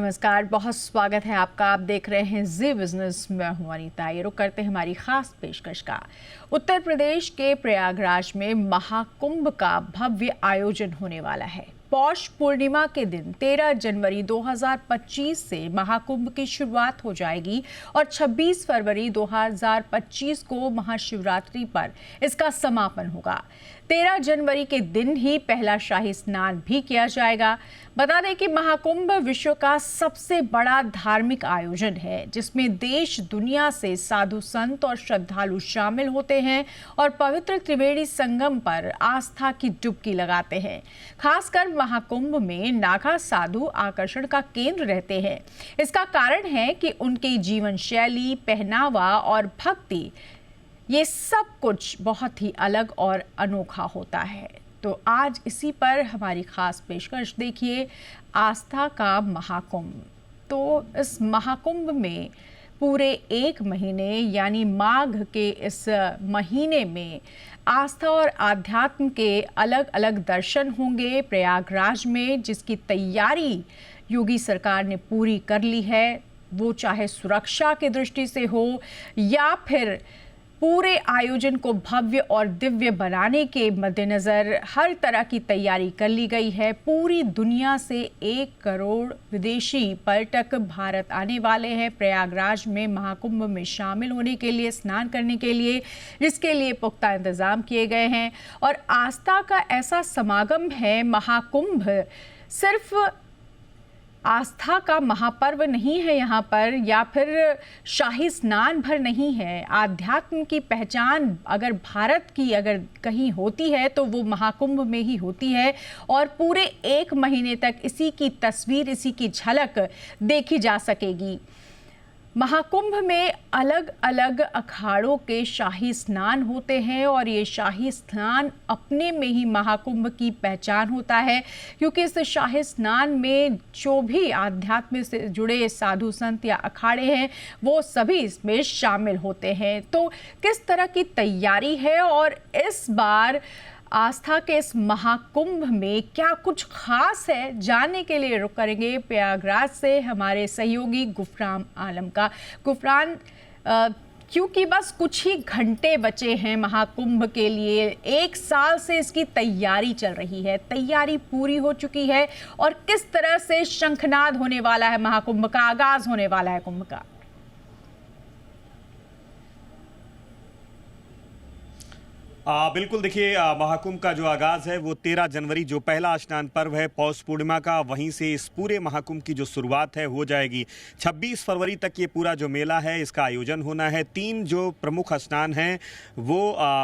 नमस्कार, बहुत स्वागत है आपका। आप देख रहे हैं जी बिजनेस। मैं हूं अनीता। ये रुक करते हैं हमारी खास पेशकश का। उत्तर प्रदेश के प्रयागराज में महाकुंभ का भव्य आयोजन होने वाला है। पौष पूर्णिमा के दिन 13 जनवरी 2025 से महाकुंभ की शुरुआत हो जाएगी और 26 फरवरी 2025 को महाशिवरात्रि पर इसका समापन होगा। 13 जनवरी के दिन ही पहला शाही स्नान भी किया जाएगा। बता दें कि महाकुंभ विश्व का सबसे बड़ा धार्मिक आयोजन है, जिसमें देश दुनिया से साधु संत और श्रद्धालु शामिल होते हैं और पवित्र त्रिवेणी संगम पर आस्था की डुबकी लगाते हैं। खासकर महाकुंभ में नागा साधु आकर्षण का केंद्र रहते हैं। इसका कारण है कि उनकी जीवन शैली, पहनावा और भक्ति, ये सब कुछ बहुत ही अलग और अनोखा होता है। तो आज इसी पर हमारी खास पेशकश देखिए, आस्था का महाकुंभ। तो इस महाकुंभ में पूरे एक महीने यानी माघ के इस महीने में आस्था और आध्यात्म के अलग अलग दर्शन होंगे प्रयागराज में, जिसकी तैयारी योगी सरकार ने पूरी कर ली है। वो चाहे सुरक्षा की दृष्टि से हो या फिर पूरे आयोजन को भव्य और दिव्य बनाने के मद्देनजर हर तरह की तैयारी कर ली गई है। पूरी दुनिया से 1 करोड़ विदेशी पर्यटक भारत आने वाले हैं प्रयागराज में महाकुंभ में शामिल होने के लिए, स्नान करने के लिए, जिसके लिए पुख्ता इंतजाम किए गए हैं। और आस्था का ऐसा समागम है महाकुंभ, सिर्फ आस्था का महापर्व नहीं है यहाँ पर, या फिर शाही स्नान भर नहीं है। आध्यात्म की पहचान अगर भारत की अगर कहीं होती है तो वो महाकुंभ में ही होती है। और पूरे एक महीने तक इसी की तस्वीर, इसी की झलक देखी जा सकेगी। महाकुंभ में अलग अलग अखाड़ों के शाही स्नान होते हैं और ये शाही स्नान अपने में ही महाकुंभ की पहचान होता है, क्योंकि इस शाही स्नान में जो भी आध्यात्म से जुड़े साधु संत या अखाड़े हैं वो सभी इसमें शामिल होते हैं। तो किस तरह की तैयारी है और इस बार आस्था के इस महाकुंभ में क्या कुछ खास है, जानने के लिए रुक करेंगे प्रयागराज से हमारे सहयोगी गुफरान आलम का। गुफरान, क्योंकि बस कुछ ही घंटे बचे हैं महाकुंभ के लिए, 1 साल से इसकी तैयारी चल रही है, तैयारी पूरी हो चुकी है और किस तरह से शंखनाद होने वाला है महाकुंभ का, आगाज होने वाला है कुंभ का? बिल्कुल, देखिए महाकुंभ का जो आगाज़ है वो 13 जनवरी जो पहला स्नान पर्व है पौष पूर्णिमा का, वहीं से इस पूरे महाकुंभ की जो शुरुआत है हो जाएगी। 26 फरवरी तक ये पूरा जो मेला है इसका आयोजन होना है। 3 जो प्रमुख स्नान हैं वो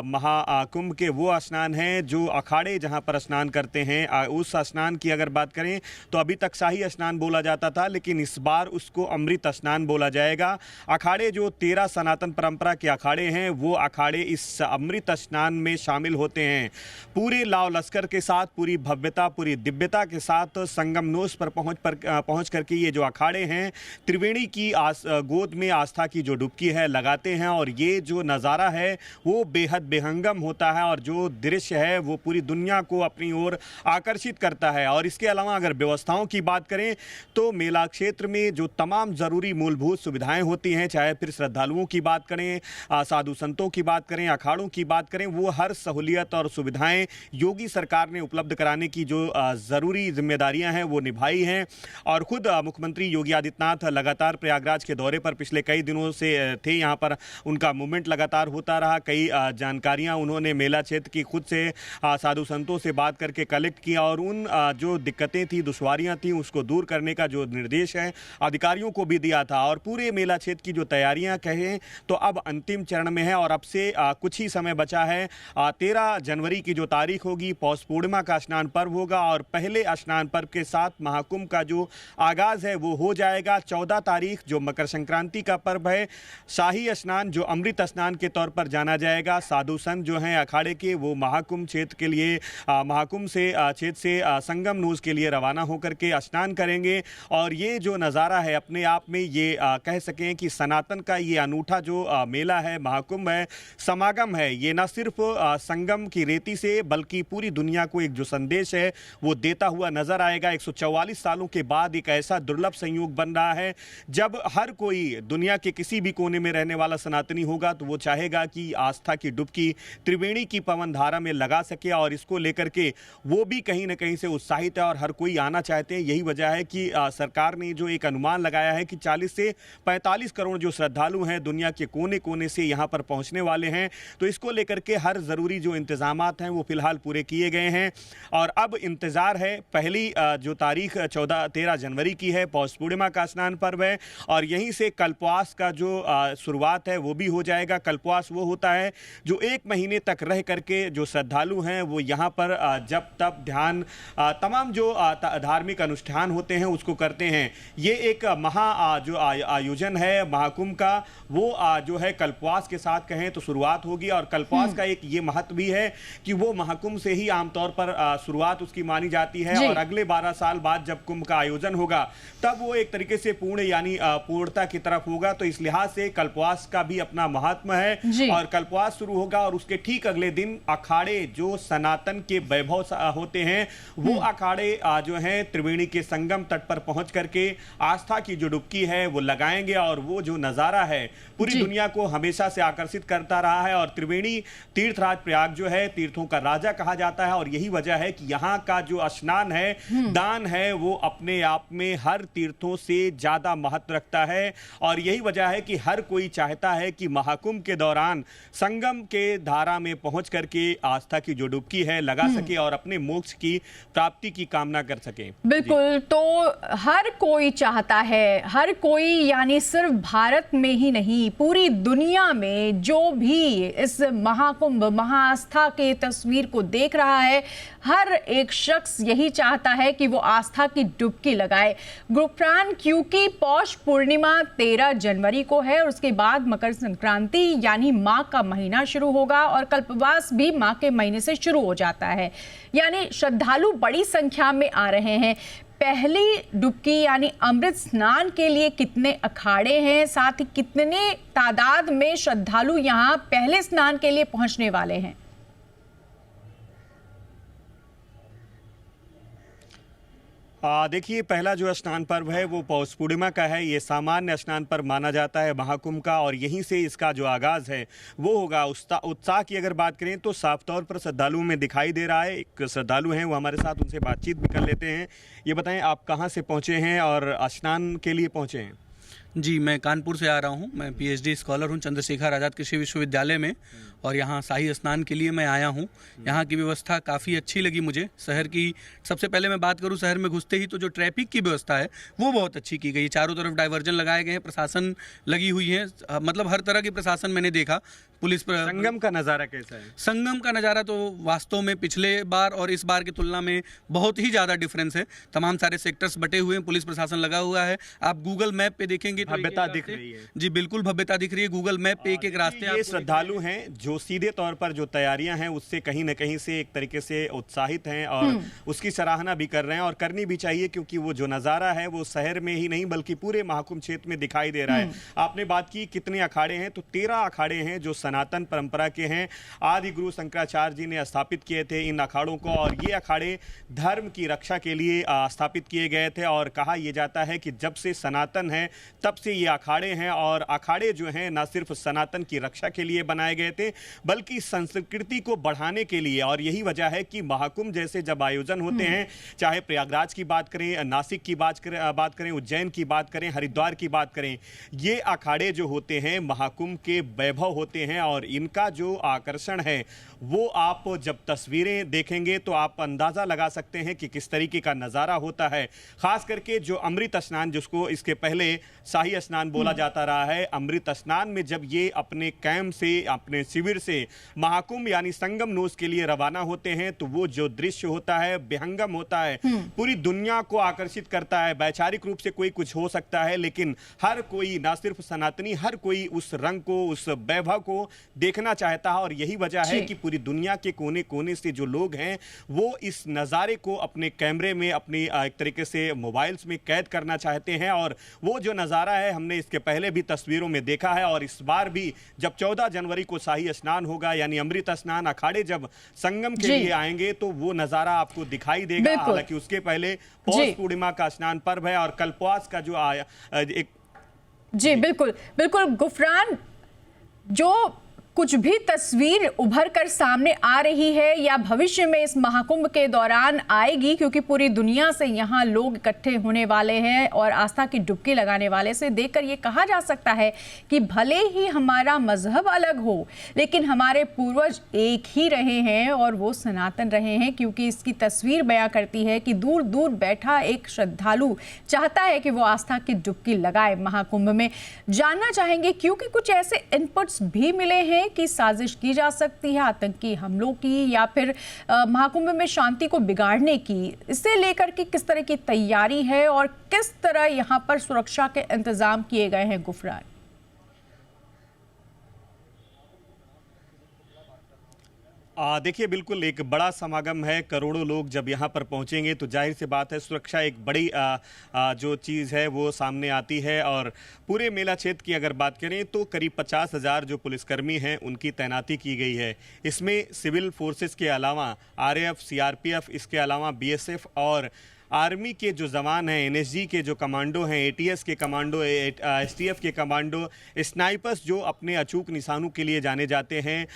महाकुंभ के वो स्नान हैं जो अखाड़े जहां पर स्नान करते हैं। उस स्नान की अगर बात करें तो अभी तक शाही स्नान बोला जाता था, लेकिन इस बार उसको अमृत स्नान बोला जाएगा। अखाड़े जो 13 सनातन परंपरा के अखाड़े हैं वो अखाड़े इस अमृत स्नान में शामिल होते हैं। पूरे लाव लश्कर के साथ, पूरी भव्यता, पूरी दिव्यता के साथ संगमनोस पर पहुंच करके ये जो अखाड़े हैं त्रिवेणी की गोद में आस्था की जो डुबकी है लगाते हैं। और ये जो नज़ारा है वो बेहद बेहंगम होता है और जो दृश्य है वो पूरी दुनिया को अपनी ओर आकर्षित करता है। और इसके अलावा अगर व्यवस्थाओं की बात करें तो मेला क्षेत्र में जो तमाम ज़रूरी मूलभूत सुविधाएं होती हैं, चाहे फिर श्रद्धालुओं की बात करें, साधु संतों की बात करें, अखाड़ों की बात करें, वो हर सहूलियत और सुविधाएं योगी सरकार ने उपलब्ध कराने की जो ज़रूरी जिम्मेदारियां हैं वो निभाई हैं। और खुद मुख्यमंत्री योगी आदित्यनाथ लगातार प्रयागराज के दौरे पर पिछले कई दिनों से थे। यहाँ पर उनका मूवमेंट लगातार होता रहा। कई जानकारियां उन्होंने मेला क्षेत्र की खुद से साधु संतों से बात करके कलेक्ट किया और उन जो दिक्कतें थी, दुश्वारियाँ थी, उसको दूर करने का जो निर्देश है अधिकारियों को भी दिया था। और पूरे मेला क्षेत्र की जो तैयारियाँ कहें तो अब अंतिम चरण में है और अब से कुछ ही समय बचा है। 13 जनवरी की जो तारीख होगी पौष पूर्णिमा का स्नान पर्व होगा और पहले स्नान पर्व के साथ महाकुंभ का जो आगाज है वो हो जाएगा। 14 तारीख जो मकर संक्रांति का पर्व है, शाही स्नान जो अमृत स्नान के तौर पर जाना जाएगा। साधु संत जो हैं अखाड़े के वो महाकुंभ क्षेत्र के लिए महाकुंभ से क्षेत्र से संगम नूज के लिए रवाना होकर के स्नान करेंगे। और ये जो नज़ारा है अपने आप में ये कह सकें कि सनातन का ये अनूठा जो मेला है, महाकुंभ है, समागम है, ये न सिर्फ सिर्फ संगम की रेती से बल्कि पूरी दुनिया को एक जो संदेश है वो देता हुआ नजर आएगा। 144 सालों के बाद एक ऐसा दुर्लभ संयोग बन रहा है जब हर कोई दुनिया के किसी भी कोने में रहने वाला सनातनी होगा तो वो चाहेगा कि आस्था की डुबकी त्रिवेणी की पवन धारा में लगा सके, और इसको लेकर के वो भी कहीं ना कहीं से उत्साहित है और हर कोई आना चाहते हैं। यही वजह है कि सरकार ने जो एक अनुमान लगाया है कि 40 से 45 करोड़ जो श्रद्धालु हैं दुनिया के कोने कोने से यहाँ पर पहुँचने वाले हैं, तो इसको लेकर के हर ज़रूरी जो इंतजामात हैं वो फिलहाल पूरे किए गए हैं। और अब इंतज़ार है, पहली जो तारीख 13 जनवरी की है, पौष पूर्णिमा का स्नान पर्व है, और यहीं से कल्पवास का जो शुरुआत है वो भी हो जाएगा। कल्पवास वो होता है जो 1 महीने तक रह करके जो श्रद्धालु हैं वो यहाँ पर जप तप ध्यान तमाम जो धार्मिक अनुष्ठान होते हैं उसको करते हैं। ये एक जो आयोजन है महाकुंभ का वो जो है कल्पवास के साथ कहें तो शुरुआत होगी। और कल्पवास का एक ये महत्व भी है कि वो महाकुंभ से ही आमतौर पर शुरुआत उसकी मानी जाती है, और अगले 12 साल बाद जब कुंभ का आयोजन होगा तब वो एक तरीके से पूर्ण यानी पूर्णता की तरफ होगा। तो इस लिहाज से कल्पवास का भी अपना महात्मा है, और कल्पवास शुरू होगा और उसके ठीक अगले दिन अखाड़े जो सनातन के वैभव होते हैं वो अखाड़े जो हैं त्रिवेणी के संगम तट पर पहुंच करके आस्था की जो डुबकी है वो लगाएंगे। और वो जो नजारा है पूरी दुनिया को हमेशा से आकर्षित करता रहा है। और त्रिवेणी तीर्थराज प्रयाग जो है तीर्थों का राजा कहा जाता है, और यही वजह है कि यहाँ का जो स्नान है दान है वो अपने आप में हर तीर्थों से ज्यादा महत्व रखता है। और यही वजह है कि हर कोई चाहता है कि महाकुंभ के दौरान संगम के धारा में पहुंच करके आस्था की जो डुबकी है लगा सके और अपने मोक्ष की प्राप्ति की कामना कर सके। बिल्कुल, तो हर कोई चाहता है, हर कोई यानी सिर्फ भारत में ही नहीं पूरी दुनिया में जो भी इस महाकुंभ महाआस्था के तस्वीर को देख रहा है, हर एक शख्स यही चाहता है कि वो आस्था की डुबकी लगाए। गुरप्राण क्योंकि पौष पूर्णिमा 13 जनवरी को है और उसके बाद मकर संक्रांति यानी माघ का महीना शुरू होगा, और कल्पवास भी माघ के महीने से शुरू हो जाता है, यानी श्रद्धालु बड़ी संख्या में आ रहे हैं। पहली डुबकी यानी अमृत स्नान के लिए कितने अखाड़े हैं, साथ ही कितने तादाद में श्रद्धालु यहाँ पहले स्नान के लिए पहुंचने वाले हैं? देखिए, पहला जो स्नान पर्व है वो पौष पूर्णिमा का है। ये सामान्य स्नान पर्व माना जाता है महाकुंभ का, और यहीं से इसका जो आगाज़ है वो होगा। उत्साह की अगर बात करें तो साफ तौर पर श्रद्धालुओं में दिखाई दे रहा है। एक श्रद्धालु हैं वो हमारे साथ, उनसे बातचीत भी कर लेते हैं। ये बताएं आप कहाँ से पहुँचे हैं और स्नान के लिए पहुँचे हैं? जी, मैं कानपुर से आ रहा हूँ। मैं पीएचडी स्कॉलर हूँ चंद्रशेखर आज़ाद कृषि विश्वविद्यालय में, और यहाँ शाही स्नान के लिए मैं आया हूँ। यहाँ की व्यवस्था काफ़ी अच्छी लगी मुझे। शहर की सबसे पहले मैं बात करूँ, शहर में घुसते ही तो जो ट्रैफिक की व्यवस्था है वो बहुत अच्छी की गई है। चारों तरफ डाइवर्जन लगाए गए हैं, प्रशासन लगी हुई है, मतलब हर तरह की प्रशासन मैंने देखा। पुलिस पर संगम का नज़ारा कैसा है? संगम का नज़ारा तो वास्तव में पिछले बार और इस बार की तुलना में बहुत ही ज़्यादा डिफरेंस है। तमाम सारे सेक्टर्स बटे हुए हैं, पुलिस प्रशासन लगा हुआ है। आप गूगल मैप पे देखेंगे तो भव्यता दिख रही है। जी बिल्कुल, भव्यता दिख रही है। गूगल मैप पे एक एक रास्ते ये श्रद्धालु हैं जो सीधे तौर पर जो तैयारियां हैं उससे कहीं न कहीं से एक तरीके से उत्साहित हैं, और उसकी सराहना भी कर रहे हैं, और करनी भी चाहिए, क्योंकि वो जो नज़ारा है वो शहर में ही नहीं बल्कि पूरे महाकुंभ क्षेत्र में दिखाई दे रहा है। आपने बात की कितने अखाड़े हैं, तो 13 अखाड़े हैं जो सनातन परंपरा के हैं। आदि गुरु शंकराचार्य जी ने स्थापित किए थे इन अखाड़ों को, और ये अखाड़े धर्म की रक्षा के लिए स्थापित किए गए थे। और कहा यह जाता है कि जब से सनातन है तब से ये अखाड़े हैं, और अखाड़े जो हैं न सिर्फ सनातन की रक्षा के लिए बनाए गए थे बल्कि संस्कृति को बढ़ाने के लिए। और यही वजह है कि महाकुंभ जैसे जब आयोजन होते हैं, चाहे प्रयागराज की बात करें, नासिक की बात करें, उज्जैन की बात करें, हरिद्वार की बात करें, ये अखाड़े जो होते हैं महाकुंभ के वैभव होते हैं। और इनका जो आकर्षण है वो आप जब तस्वीरें देखेंगे तो आप अंदाज़ा लगा सकते हैं कि किस तरीके का नज़ारा होता है। खास करके जो अमृत स्नान, जिसको इसके पहले शाही स्नान बोला जाता रहा है, अमृत स्नान में जब ये अपने कैंप से, अपने शिविर से महाकुंभ यानी संगम नोस के लिए रवाना होते हैं तो वो जो दृश्य होता है बेहंगम होता है, पूरी दुनिया को आकर्षित करता है। वैचारिक रूप से कोई कुछ हो सकता है, लेकिन हर कोई, ना सिर्फ सनातनी, हर कोई उस रंग को, उस वैभव को देखना चाहता है। और यही वजह है कि पूरी दुनिया के कोने कोने से जो लोग हैं वो इस नज़ारे को अपने कैमरे में, अपनी एक तरीके से मोबाइल्स में कैद करना चाहते हैं। और वो जो नज़ारा है हमने इसके पहले भी तस्वीरों में देखा है, और इस बार भी जब 14 जनवरी को शाही स्नान होगा, यानी अमृत स्नान, अखाड़े जब संगम के जी। लिए आएंगे तो वो नजारा आपको दिखाई देगा। बिल्कुल। हालांकि उसके पहले जी। पौष पूर्णिमा का स्नान पर्व है और कल्पवास का जो एक जी बिल्कुल बिल्कुल गुफरान, जो कुछ भी तस्वीर उभर कर सामने आ रही है या भविष्य में इस महाकुंभ के दौरान आएगी, क्योंकि पूरी दुनिया से यहाँ लोग इकट्ठे होने वाले हैं और आस्था की डुबकी लगाने वाले, से देखकर ये कहा जा सकता है कि भले ही हमारा मजहब अलग हो लेकिन हमारे पूर्वज एक ही रहे हैं और वो सनातन रहे हैं। क्योंकि इसकी तस्वीर बयां करती है कि दूर दूर बैठा एक श्रद्धालु चाहता है कि वो आस्था की डुबकी लगाए महाकुंभ में। जानना चाहेंगे क्योंकि कुछ ऐसे इनपुट्स भी मिले हैं कि साजिश की जा सकती है आतंकी हमलों की या फिर महाकुंभ में शांति को बिगाड़ने की। इसे लेकर के किस तरह की तैयारी है और किस तरह यहां पर सुरक्षा के इंतजाम किए गए हैं गुफरान? देखिए, बिल्कुल एक बड़ा समागम है, करोड़ों लोग जब यहाँ पर पहुँचेंगे तो जाहिर सी बात है सुरक्षा एक बड़ी जो चीज़ है वो सामने आती है। और पूरे मेला क्षेत्र की अगर बात करें तो करीब 50,000 जो पुलिसकर्मी हैं उनकी तैनाती की गई है। इसमें सिविल फोर्सेस के अलावा आरएएफ, सीआरपीएफ, इसके अलावा बीएसएफ और आर्मी के जो जवान हैं, एनएसजी के जो कमांडो हैं, एटीएस के कमांडो, एसटीएफ के कमांडो, स्नाइपर्स जो अपने अचूक निशानों के लिए जाने जाते हैं,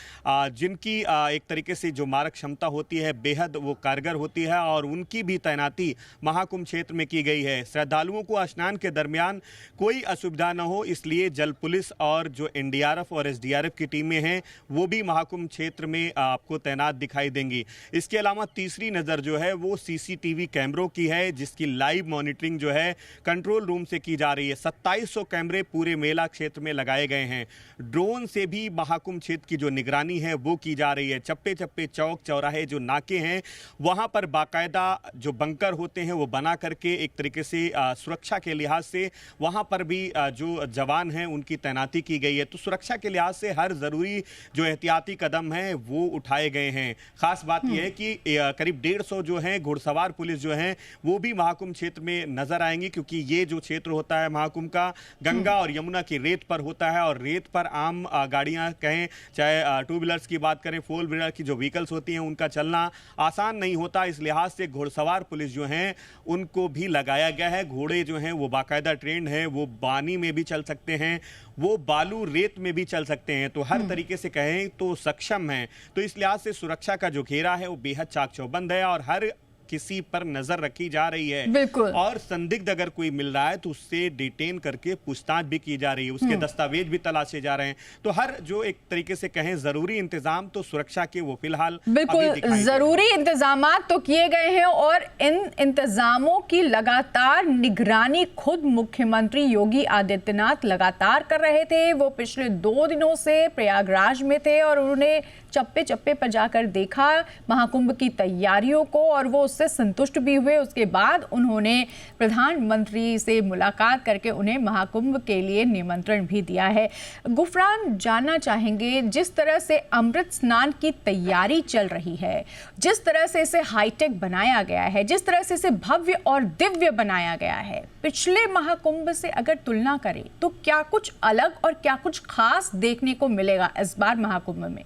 जिनकी एक तरीके से जो मारक क्षमता होती है बेहद वो कारगर होती है और उनकी भी तैनाती महाकुंभ क्षेत्र में की गई है। श्रद्धालुओं को स्नान के दरमियान कोई असुविधा न हो इसलिए जल पुलिस और जो एनडीआरएफ और एसडीआरएफ की टीमें हैं वो भी महाकुंभ क्षेत्र में आपको तैनात दिखाई देंगी। इसके अलावा तीसरी नज़र जो है वो सीसीटीवी कैमरों की है, जिसकी लाइव मॉनिटरिंग जो है कंट्रोल रूम से की जा रही है। 2700 कैमरे पूरे मेला क्षेत्र में लगाए गए हैं। ड्रोन से भी महाकुंभ क्षेत्र की जो निगरानी है वो की जा रही है। चप्पे चप्पे, चौक चौराहे जो नाके हैं वहां पर बाकायदा जो बंकर होते हैं वो बना करके एक तरीके से सुरक्षा के लिहाज से वहां पर भी जो जवान हैं उनकी तैनाती की गई है। तो सुरक्षा के लिहाज से हर जरूरी जो एहतियाती कदम है वो उठाए गए हैं। खास बात यह है कि करीब 150 जो हैं घुड़सवार पुलिस जो हैं वो भी महाकुंभ क्षेत्र में नजर आएंगी, क्योंकि ये जो क्षेत्र होता है महाकुंभ का गंगा और यमुना की रेत पर होता है और रेत पर आम गाड़ियां कहें, चाहे टू व्हीलर्स की बात करें, फोर व्हीलर की जो व्हीकल्स होती हैं उनका चलना आसान नहीं होता। इस लिहाज से घुड़सवार पुलिस जो हैं उनको भी लगाया गया है। घोड़े जो हैं वो बाकायदा ट्रेंड हैं, वो पानी में भी चल सकते हैं, वो बालू रेत में भी चल सकते हैं, तो हर तरीके से कहें तो सक्षम हैं। तो इस लिहाज से सुरक्षा का जो घेरा है वो बेहद चाक चौबंद है और हर किसी पर नजर रखी जा रही है। बिल्कुल। और संदिग्ध अगर कोई मिल रहा है तो उससे डिटेन करके पूछताछ भी की जा रही है, उसके दस्तावेज भी तलाशे जा रहे हैं। तो हर जो एक तरीके से कहें जरूरी इंतजाम तो सुरक्षा के वो फिलहाल बिल्कुल जरूरी इंतजामात तो किए गए हैं और इन इंतजामों की लगातार निगरानी खुद मुख्यमंत्री योगी आदित्यनाथ लगातार कर रहे थे। वो पिछले 2 दिनों से प्रयागराज में थे और उन्होंने चप्पे चप्पे पर जाकर देखा महाकुंभ की तैयारियों को और वो उससे संतुष्ट भी हुए। उसके बाद उन्होंने प्रधानमंत्री से मुलाकात करके उन्हें महाकुंभ के लिए निमंत्रण भी दिया है। गुफरान, जानना चाहेंगे जिस तरह से अमृत स्नान की तैयारी चल रही है, जिस तरह से इसे हाईटेक बनाया गया है, जिस तरह से इसे भव्य और दिव्य बनाया गया है, पिछले महाकुंभ से अगर तुलना करें तो क्या कुछ अलग और क्या कुछ खास देखने को मिलेगा इस बार महाकुंभ में?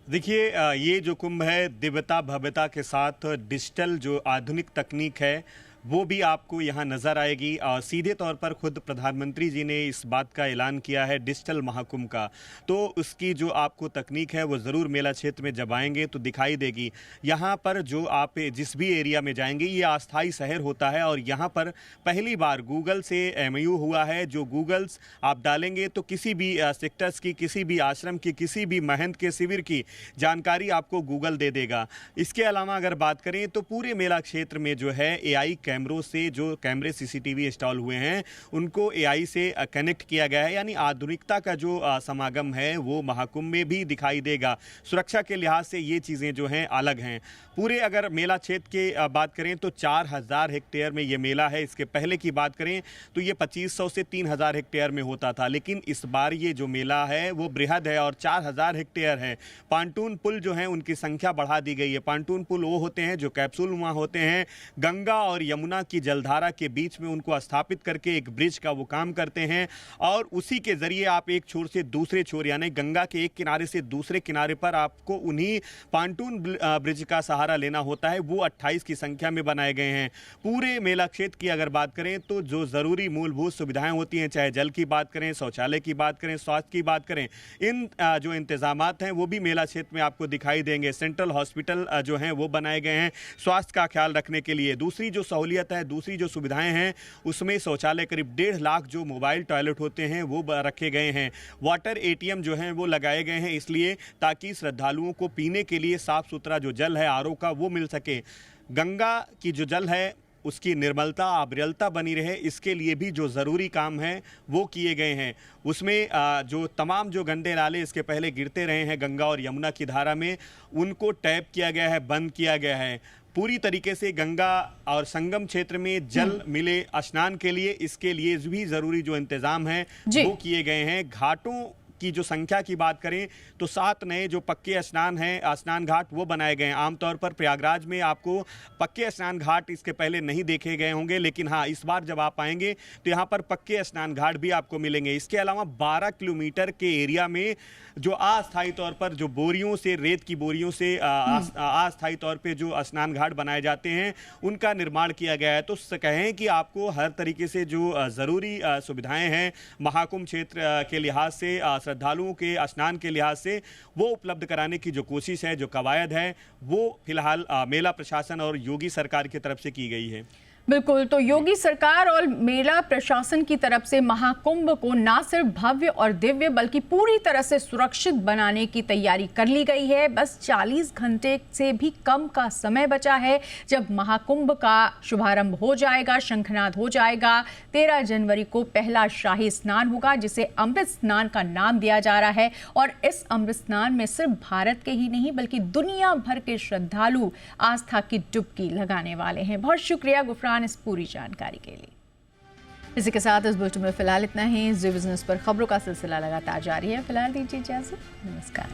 देखिए, ये जो कुंभ है दिव्यता भव्यता के साथ डिजिटल जो आधुनिक तकनीक है वो भी आपको यहाँ नज़र आएगी। और सीधे तौर पर खुद प्रधानमंत्री जी ने इस बात का ऐलान किया है डिजिटल महाकुंभ का, तो उसकी जो आपको तकनीक है वो ज़रूर मेला क्षेत्र में जब आएंगे तो दिखाई देगी। यहाँ पर जो आप जिस भी एरिया में जाएंगे ये अस्थाई शहर होता है और यहाँ पर पहली बार गूगल से एमओयू हुआ है। जो गूगल्स आप डालेंगे तो किसी भी सेक्टर्स की, किसी भी आश्रम की, किसी भी महंत के शिविर की जानकारी आपको गूगल दे देगा। इसके अलावा अगर बात करें तो पूरे मेला क्षेत्र में जो है एआई कैमरों से, जो कैमरे सीसीटीवी इंस्टॉल हुए हैं उनको एआई से कनेक्ट किया गया है, यानी आधुनिकता का जो समागम है वो महाकुंभ में भी दिखाई देगा। सुरक्षा के लिहाज से ये चीज़ें जो हैं अलग हैं। पूरे अगर मेला क्षेत्र की बात करें तो 4000 हेक्टेयर में ये मेला है। इसके पहले की बात करें तो ये 2500 से 3000 हेक्टेयर में होता था, लेकिन इस बार ये जो मेला है वो बृहद है और 4000 हेक्टेयर है। पांटून पुल जो हैं उनकी संख्या बढ़ा दी गई है। पांटून पुल वो होते हैं जो कैप्सूल नुमा होते हैं, गंगा और यमुना की जलधारा के बीच में उनको स्थापित करके एक ब्रिज का वो काम करते हैं और उसी के जरिए आप एक छोर से दूसरे छोर यानी गंगा के एक किनारे से दूसरे किनारे पर आपको उन्हीं पांटून ब्रिज का सहारा लेना होता है। वो 28 की संख्या में बनाए गए हैं। पूरे मेला क्षेत्र की अगर बात करें तो जो ज़रूरी मूलभूत सुविधाएं होती हैं, चाहे जल की बात करें, शौचालय की बात करें, स्वास्थ्य की बात करें, इन जो इंतजामात हैं वो भी मेला क्षेत्र में आपको दिखाई देंगे। सेंट्रल हॉस्पिटल जो हैं वो बनाए गए हैं स्वास्थ्य का ख्याल रखने के लिए। दूसरी जो सहूलियत है, दूसरी जो सुविधाएं हैं उसमें शौचालय करीब 1.5 लाख जो मोबाइल टॉयलेट होते हैं वो रखे गए हैं। वाटर एटीएम जो हैं वो लगाए गए हैं इसलिए ताकि श्रद्धालुओं को पीने के लिए साफ सुथरा जो जल है आरओ का वो मिल सके। गंगा की जो जल है उसकी निर्मलता अविरलता बनी रहे, इसके लिए भी जो ज़रूरी काम है वो किए गए हैं। उसमें जो तमाम जो गंदे नाले इसके पहले गिरते रहे हैं गंगा और यमुना की धारा में, उनको टैप किया गया है, बंद किया गया है। पूरी तरीके से गंगा और संगम क्षेत्र में जल मिले स्नान के लिए, इसके लिए भी ज़रूरी जो इंतज़ाम हैं वो किए गए हैं। घाटों की जो संख्या की बात करें तो 7 नए जो पक्के स्नान हैं, स्नान घाट वो बनाए गए हैं। आमतौर पर प्रयागराज में आपको पक्के स्नान घाट इसके पहले नहीं देखे गए होंगे, लेकिन हाँ इस बार जब आप आएंगे तो यहाँ पर पक्के स्नान घाट भी आपको मिलेंगे। इसके अलावा 12 किलोमीटर के एरिया में जो अस्थायी तौर पर जो बोरियों से, रेत की बोरियों से अस्थायी तौर पे जो स्नान घाट बनाए जाते हैं उनका निर्माण किया गया है। तो कहें कि आपको हर तरीके से जो ज़रूरी सुविधाएं हैं महाकुंभ क्षेत्र के लिहाज से, श्रद्धालुओं के स्नान के लिहाज से वो उपलब्ध कराने की जो कोशिश है, जो कवायद है, वो फिलहाल मेला प्रशासन और योगी सरकार की तरफ से की गई है। बिल्कुल, तो योगी सरकार और मेला प्रशासन की तरफ से महाकुंभ को ना सिर्फ भव्य और दिव्य बल्कि पूरी तरह से सुरक्षित बनाने की तैयारी कर ली गई है। बस 40 घंटे से भी कम का समय बचा है जब महाकुंभ का शुभारंभ हो जाएगा, शंखनाद हो जाएगा। 13 जनवरी को पहला शाही स्नान होगा जिसे अमृत स्नान का नाम दिया जा रहा है और इस अमृत स्नान में सिर्फ भारत के ही नहीं बल्कि दुनिया भर के श्रद्धालु आस्था की डुबकी लगाने वाले हैं। बहुत शुक्रिया गुफरान इस पूरी जानकारी के लिए। इसी के साथ इस बुलेटिन में फिलहाल इतना ही। जी बिजनेस पर खबरों का सिलसिला लगातार जारी है। फिलहाल दीजिए इजाजत, नमस्कार।